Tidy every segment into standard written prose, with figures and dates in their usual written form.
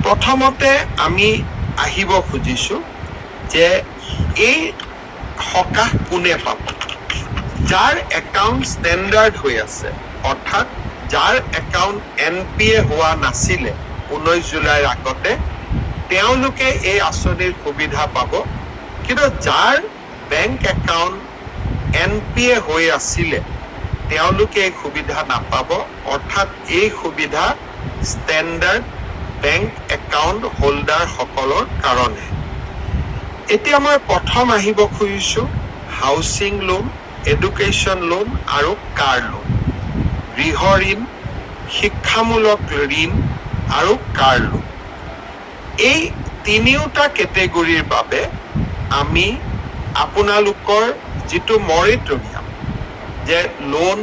প্ৰথমতে আমি আহিব খুজিছো যে এই সকাহ কোনে পাব, যাৰ একাউণ্ট ষ্টেণ্ডাৰ্ড হৈ আছে, অৰ্থাৎ যাৰ একাউণ্ট NPA হোৱা নাছিলে 19 জুলাইৰ আগতে, তেওঁলোকে এই আঁচনিৰ সুবিধা পাব। কিন্তু যাৰ বেংক একাউণ্ট NPA হৈ আছিলে তেওঁলোকে এই সুবিধা নাপাব, অৰ্থাৎ এই সুবিধা ষ্টেণ্ডাৰ্ড বেংক একাউণ্ট হোল্ডাৰ সকলৰ কাৰণে। এতিয়া মই প্ৰথম আহিব খুজিছো হাউচিং লোন, এডুকেশ্যন লোন আৰু কাৰ লোন, গৃহ ঋণ, শিক্ষামূলক ঋণ আৰু কাৰ লোন। এই তিনিওটা কেটেগৰীৰ বাবে আমি আপোনালোকৰ যিটো মৰেটৰিয়াম, যে লোন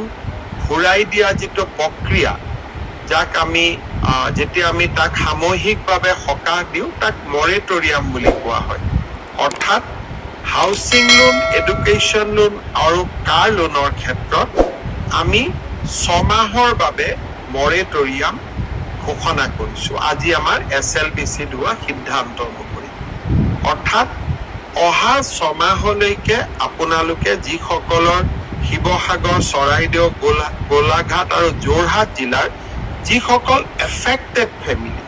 ঘূৰাই দিয়া যিটো প্ৰক্ৰিয়া, যাক আমি যেতিয়া আমি তাক সামূহিকভাৱে সকাহ দিওঁ তাক মৰেটৰিয়াম বুলি কোৱা হয়। অৰ্থাৎ হাউচিং লোন, এডুকেশ্যন লোন আৰু কাৰ লোনৰ ক্ষেত্ৰত আমি 6 মাহৰ বাবে মৰেটৰিয়াম ঘোষণা কৰিছো আজি আমাৰ SLBC হোৱা সিদ্ধান্ত অনুসৰি। অৰ্থাৎ অহা 6 মাহলৈকে আপোনালোকে যিসকলৰ শিৱসাগৰ, চৰাইদেউ, গোলাঘাট আৰু যোৰহাট জিলাৰ যিসকল এফেক্টেড ফেমিলি,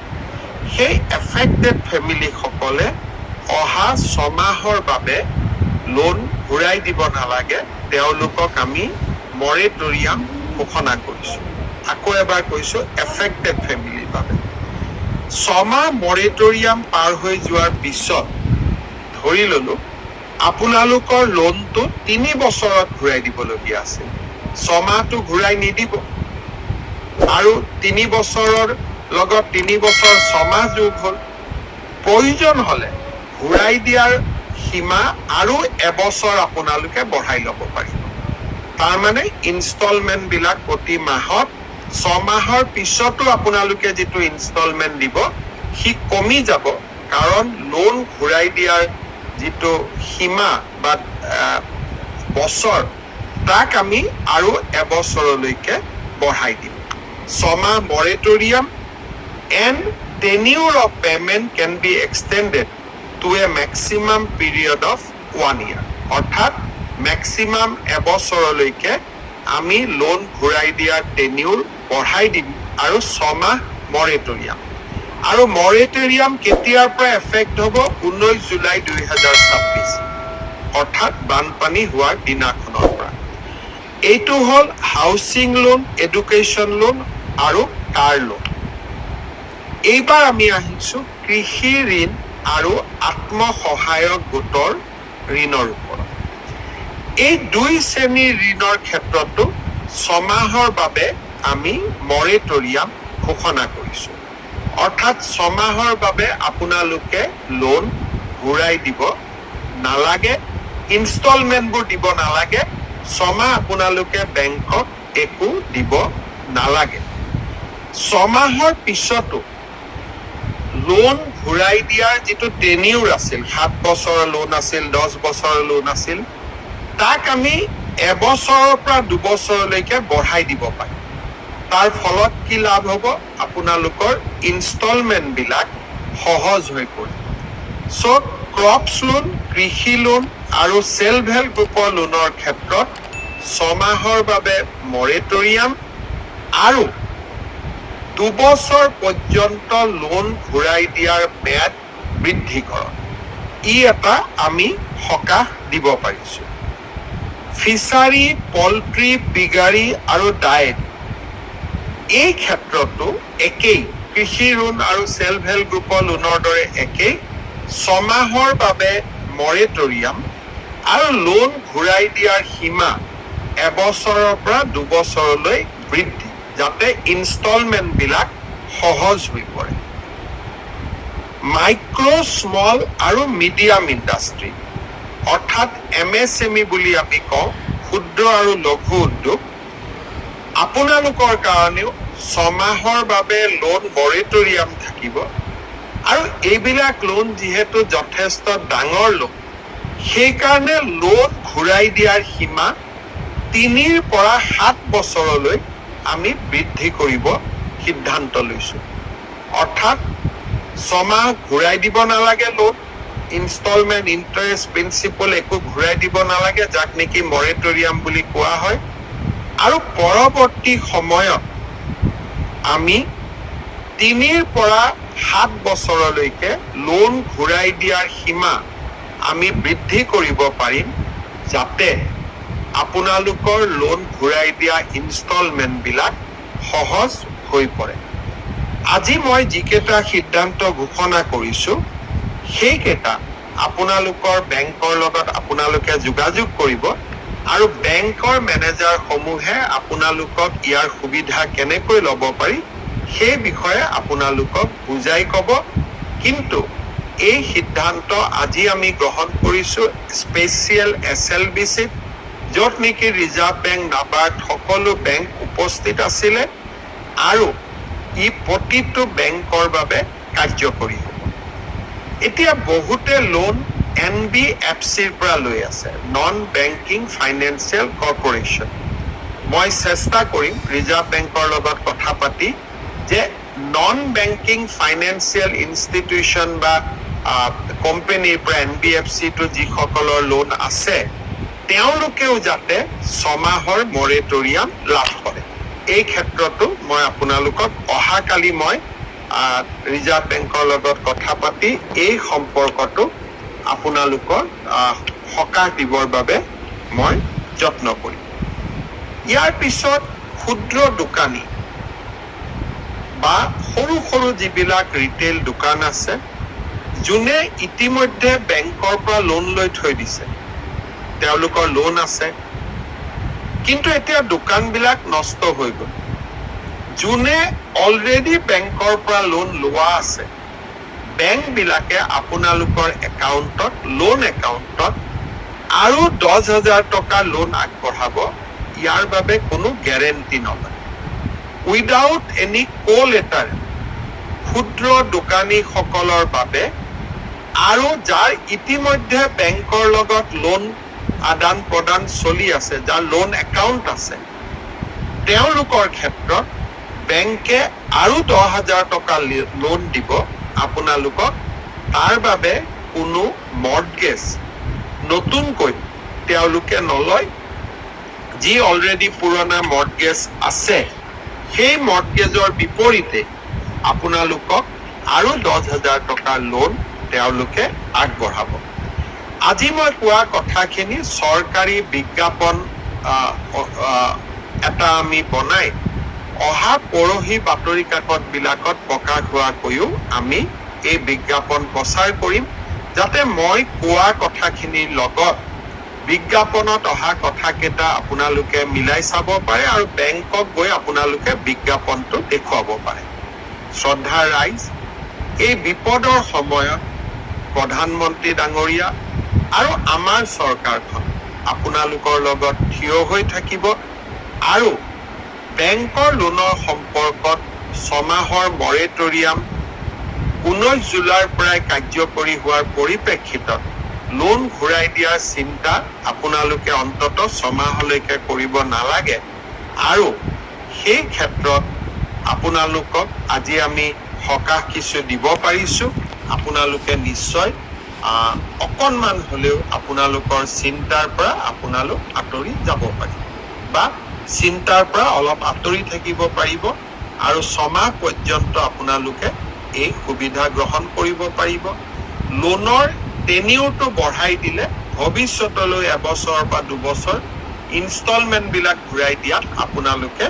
সেই এফেক্টেড ফেমিলিসকলে অহা 6 মাহৰ বাবে লোন ঘূৰাই দিব নালাগে, তেওঁলোকক আমি মৰেটৰিয়াম ঘোষণা কৰিছো। আকৌ এবাৰ কৈছো, এফেক্টেড ফেমিলিৰ বাবে 6 মাহ মৰেটৰিয়াম পাৰ হৈ যোৱাৰ পিছত ধৰি ললো আপোনালোকৰ লোনটো 3 বছৰত ঘূৰাই দিবলগীয়া আছিল, 6 মাহটো ঘূৰাই নিদিব আৰু 3 বছৰৰ লগত 3 বছৰ 6 মাহ যোগ হ'ল। প্ৰয়োজন হলে ঘূৰাই দিয়াৰ সীমা আৰু এবছৰ আপোনালোকে বঢ়াই ল'ব পাৰিব। তাৰমানে ইনষ্টলমেণ্ট বিলাক প্ৰতি মাহত 6 মাহৰ পিছতো আপোনালোকে যিটো ইনষ্টলমেণ্ট দিব সি কমি যাব, কাৰণ লোন ঘূৰাই দিয়াৰ যিটো সীমা বা বছৰ তাক আমি আৰু এবছৰলৈকে বঢ়াই দিম। 6 মাহ moratorium and tenure of payment can be extended to a maximum period of 1 year. অৰ্থাৎ মেক্সিমাম এবছৰলৈকে আমি লোন ঘূৰাই দিয়াৰ টেনিউৰ বঢ়াই দিম আৰু 6 মাহ মৰেটৰিয়াম। আৰু মৰেটৰিয়াম কেতিয়াৰ পৰা এফেক্ট হ'ব? 19 জুলাই 2026, অৰ্থাৎ বানপানী হোৱাৰ দিনাখনৰ পৰা। এইটো হ'ল হাউচিং লোন, এডুকেশ্যন লোন আৰু কাৰ লোন। এইবাৰ আমি আহিছো কৃষি ঋণ আৰু আত্মসহায়ক গোটৰ ঋণৰ ওপৰত। এই 2 শ্ৰেণীৰ ঋণৰ ক্ষেত্ৰতো 6 মাহৰ বাবে আমি মৰেটৰিয়াম ঘোষণা কৰিছো। অৰ্থাৎ 6 মাহৰ বাবে আপোনালোকে লোন ঘূৰাই দিব নালাগে, ইনষ্টলমেণ্টবোৰ দিব নালাগে, 6 মাহ আপোনালোকে বেংকক একো দিব নালাগে। 6 মাহৰ পিছতো লোন ঘূৰাই দিয়াৰ যিটো টেনিউৰ আছিল, 7 বছৰৰ লোন আছিল, 10 বছৰৰ লোন আছিল, তাক আমি এবছৰৰ পৰা 2 বছৰলৈকে বঢ়াই দিব পাৰিম। তাৰ ফলত কি লাভ হ'ব? আপোনালোকৰ ইনষ্টলমেণ্ট বিলাক সহজ হৈ পৰিব। চ' ক্ৰপছ লোন, কৃষি লোন আৰু চেল্ফ হেল্প গ্ৰুপৰ লোনৰ ক্ষেত্ৰত 6 মাহৰ বাবে মৰেটৰিয়াম আৰু 2 বছৰ পৰ্যন্ত লোন ঘূৰাই দিয়াৰ ম্যাদ বৃদ্ধিকৰণ, ই এটা আমি সকাহ দিব পাৰিছো। ফিচাৰী, পল্ট্ৰি, পিগাৰী আৰু ডায়েৰী, এই ক্ষেত্ৰতো একেই, কৃষি ঋণ আৰু চেল্ফ হেল্প গ্ৰুপৰ লোনৰ দৰে একেই, 6 মাহৰ বাবে মৰেটৰিয়াম আৰু লোন ঘূৰাই দিয়াৰ সীমা এবছৰৰ পৰা 2 বছৰলৈ বৃদ্ধি, যাতে ইনষ্টলমেণ্ট বিলাক সহজ হৈ পৰে। মাইক্ৰ', স্মল আৰু মিডিয়াম ইণ্ডাষ্ট্ৰী, অৰ্থাৎ MSME বুলি আমি কওঁ, ক্ষুদ্ৰ আৰু লঘু উদ্যোগ, আপোনালোকৰ কাৰণেও 6 মাহৰ বাবে লোন মৰেটৰিয়াম থাকিব। আৰু এইবিলাক লোন যিহেতু যথেষ্ট ডাঙৰ লোন, সেইকাৰণে লোন ঘূৰাই দিয়াৰ সীমা 3 পৰা 7 বছৰলৈ আমি বৃদ্ধি কৰিব সিদ্ধান্ত লৈছো। অৰ্থাৎ ছমাহ ঘূৰাই দিব নালাগে লোন, ইনষ্টলমেণ্ট, ইণ্টাৰেষ্ট, প্ৰিন্সিপল একো ঘূৰাই দিব নালাগে, যাক নেকি মৰেটৰিয়াম বুলি কোৱা হয়। আৰু পৰৱৰ্তী সময়ত আমি 3 পৰা 7 বছৰলৈকে লোন ঘূৰাই দিয়াৰ সীমা আমি বৃদ্ধি কৰিব পাৰিম, যাতে আপোনালোকৰ লোন ঘূৰাই দিয়া ইনষ্টলমেণ্টবিলাক সহজ হৈ পৰে। আজি মই যিকেইটা সিদ্ধান্ত ঘোষণা কৰিছো, সেইকেইটা আপোনালোকৰ বেংকৰ লগত আপোনালোকে যোগাযোগ কৰিব আৰু বেংকৰ মেনেজাৰসমূহে আপোনালোকক ইয়াৰ সুবিধা কেনেকৈ ল'ব পাৰি সেই বিষয়ে আপোনালোকক বুজাই ক'ব। কিন্তু এই সিদ্ধান্ত আজি আমি গ্ৰহণ কৰিছো স্পেচিয়েল SLBCত, য'ত নেকি ৰিজাৰ্ভ বেংক, নাবাৰ্ড সকলো বেংক উপস্থিত আছিলে, আৰু ই প্ৰতিটো বেংকৰ বাবে কাৰ্যকৰী হ'ব। এতিয়া বহুতে লোন NBFCৰ পৰা লৈ আছে, নন বেংকিং ফাইনেন্সিয়েল কৰ্পৰেশ্যন। মই চেষ্টা কৰিম ৰিজাৰ্ভ বেংকৰ লগত কথা পাতি যে নন বেংকিং ফাইনেন্সিয়েল ইনষ্টিটিউশ্যন বা কোম্পানীৰ পৰা NBFCটো যিসকলৰ লোন আছে, তেওঁলোকেও যাতে 6 মাহৰ মৰেটৰিয়াম লাভ কৰে। এই ক্ষেত্ৰতো মই আপোনালোকক অহাকালি মই ৰিজাৰ্ভ বেংকৰ লগত কথা পাতি এই সম্পৰ্কটো আপোনালোকৰ সকাহ দিবৰ বাবে মই যত্ন কৰিম। ইয়াৰ পিছত ক্ষুদ্ৰ দোকানী বা সৰু সৰু যিবিলাক ৰিটেইল দোকান আছে, যোনে ইতিমধ্যে বেংকৰ পৰা লোন লৈ থৈ দিছে, তেওঁলোকৰ লোন আছে, কিন্তু এতিয়া দোকানবিলাক নষ্ট হৈ গ'ল। যোনে অলৰেডি বেংকৰ পৰা লোন লোৱা আছে, বেংকবিলাকে আপোনালোকৰ একাউণ্টত, লোন একাউণ্টত আৰু 10,000 টকা লোন আগবঢ়াব। ইয়াৰ বাবে কোনো গেৰেণ্টি নলয়। উইদাউট এনি কোলেটাৰ ক্ষুদ্ৰ দোকানীসকলৰ বাবে আৰু যাৰ ইতিমধ্যে বেংকৰ লগত লোন আদান প্ৰদান চলি আছে, যাৰ লোন একাউণ্ট আছে, তেওঁলোকৰ ক্ষেত্ৰত বেংকে আৰু 10,000 টকা লোন দিব আপোনালোকক। তাৰ বাবে কোনো মৰ্টগেজ নতুনকৈ তেওঁলোকে নলয়। যি অলৰেডি পুৰণা মৰ্টগেজ আছে, সেই মৰ্টগেজৰ বিপৰীতে আপোনালোকক আৰু 10,000 টকা লোন তেওঁলোকে আগবঢ়াব। আজি মই কোৱা কথাখিনি চৰকাৰী বিজ্ঞাপন এটা আমি বনাই অহা পৰহি বাতৰি কাকতবিলাকত প্ৰকাশ হোৱাকৈও আমি এই বিজ্ঞাপন প্ৰচাৰ কৰিম, যাতে মই কোৱা কথাখিনিৰ লগত বিজ্ঞাপনত অহা কথাকেইটা আপোনালোকে মিলাই চাব পাৰে আৰু বেংকক গৈ আপোনালোকে বিজ্ঞাপনটো দেখুৱাব পাৰে। শ্ৰদ্ধাৰ ৰাইজ, এই বিপদৰ সময়ত প্ৰধানমন্ত্ৰী ডাঙৰীয়া আৰু আমাৰ চৰকাৰখন আপোনালোকৰ লগত থিয় হৈ থাকিব আৰু বেংকৰ লোনৰ সম্পৰ্কত 6 মাহৰ মৰেটৰিয়াম 19 জুলাইৰ পৰাই কাৰ্যকৰী হোৱাৰ পৰিপ্ৰেক্ষিতত লোন ঘূৰাই দিয়াৰ চিন্তা আপোনালোকে অন্ততঃ 6 মাহলৈকে কৰিব নালাগে। আৰু সেই ক্ষেত্ৰত আপোনালোকক আজি আমি সকাহ কিছু দিব পাৰিছোঁ। আপোনালোকে নিশ্চয় অকণমান হ'লেও আপোনালোকৰ চিন্তাৰ পৰা আপোনালোক আঁতৰি যাব পাৰিব বা চিন্তাৰ পৰা অলপ আঁতৰি থাকিব পাৰিব আৰু 6 মাহ পৰ্যন্ত আপোনালোকে এই সুবিধা গ্ৰহণ কৰিব পাৰিব। লোনৰ টেনিউৰটো বঢ়াই দিলে ভৱিষ্যতলৈ 1 বছৰ বা 2 বছৰ ইনষ্টলমেণ্টবিলাক ঘূৰাই দিয়াত আপোনালোকে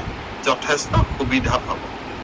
যথেষ্ট সুবিধা পাব।